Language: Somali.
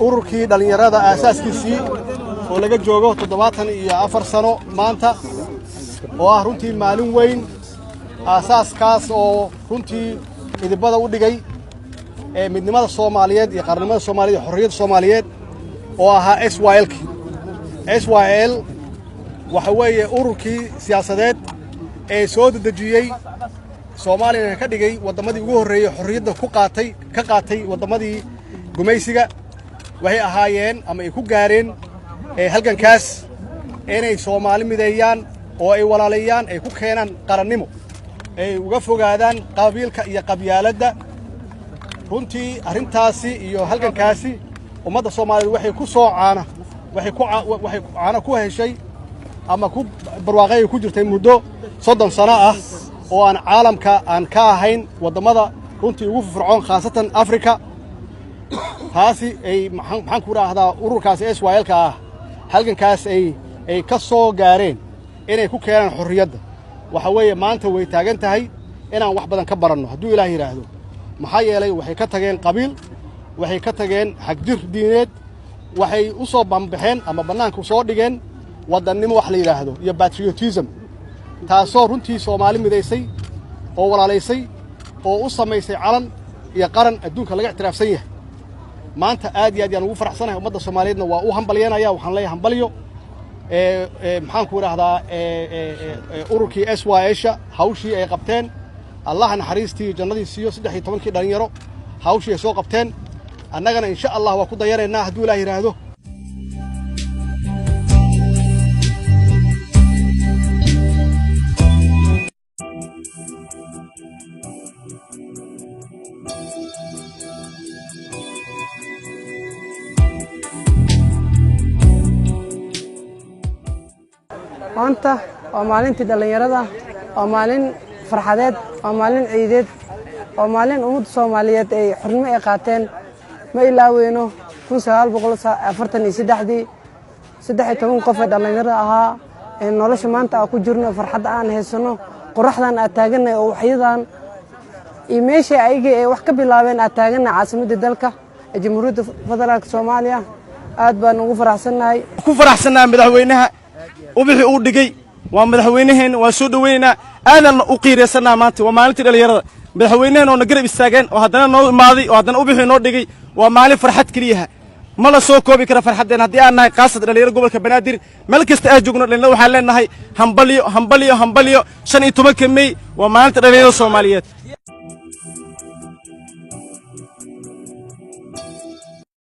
ururkii dhalinyarada aasaaskiisii oo laga joogo 74 sano maanta oo ah runtii maalin weyn aasaaskaas oo runtii idibada u dhigay midnimada Soomaaliyeed iyo qarnimada Soomaaliyeed iyo xorriyadda Soomaaliyeed oo ahaa SYL waxa weeye ururkii siyaasadeed ee soo dedejiyay Soomaaliya ka dhigay wadamadii ugu horeeyay xorriyadda ka qaatay wadamadii gumaysiga waxay ahaayeen ama ay ku gaareen halgankaas inay Soomaali mideeyaan oo ay walaalayaan ay ku keenaan qarannimo ay uga fogaadaan qabiilka iyo qabyaaladda runtii arintaasi iyo halgankaasi ummadda Soomaaliyeed waxay ku soo caana ku heshay ama ku barwaaqay ku jirtay muddo 30 sano ah oo aan caalamka aan ka ahayn wadamada runtii ugu fircoon khaasatan Afrika taasi ay maxaan ku raahdaa ururkaas SYL-ka ah halgankaas ay ka soo gaareen inay ku keenaan xorriyadda waxa weeye maanta way taagan tahay inaan wax badan ka baranno hadduu Ilaahay yiraahdo maxaa yeelay waxay ka tageen qabiil waxay ka tageen xagjir diineed waxay u soo bambaxeen ama banaanka soo dhigeen wadannimo wax la yiraahdo iyo patriotism taasoo runtii Soomaali mideysay oo walaalaysay oo u samaysay calan iyo qaran adduunka laga ictiraafsan yahay maanta aad iyo aad aan ugu faraxsanahay ummadda Soomaaliyeedna waa u hambalyeynaya waxaan leeyahay hambalyo maxaan ku raahdaa ururkii SYL hawshii ay qabteen Allah naxariistii jannadii siiyo 13 dhalinyaro hawshii ay soo qabteen annagana insha Allah waa ku dayareynaa hadduu Ilaahay yiraahdo maanta waa maalintii dhalinyarada waa maalin farxadeed waa maalin ciideed waa maalin ummadda Soomaaliyeed ay xornimo ay qaateen ma ilaaweyno 1943 13 qof ee dhalinyarada ahaa ee nolosha maanta ku jirno farxad aan heysano qoraxdan aad taaganay oo waxyadan meesha ayaga ay wax ka bilaabeen aad taaganay caasimadda dalka ee Jamhuuriyadda Federaalka Soomaaliya aad baan ugu faraxsanahay madaxweynaha وبحي أودجي ومدحوينهن وسودوينا أنا أقيرسنا مانتي ومالتي اليرد مدحوينهن ونقرب الساقين وهذا نو ماضي وهذا أبحي نودجي ومالي فرحت كريها ملا سوكو بكرة فرحتنا هدي أنا قاصد اليرد قبل كبنادر ملك استأجرنا لأنه حالنا هاي همبليو شن يتمكن مي ومالتي اليرد الصوماليات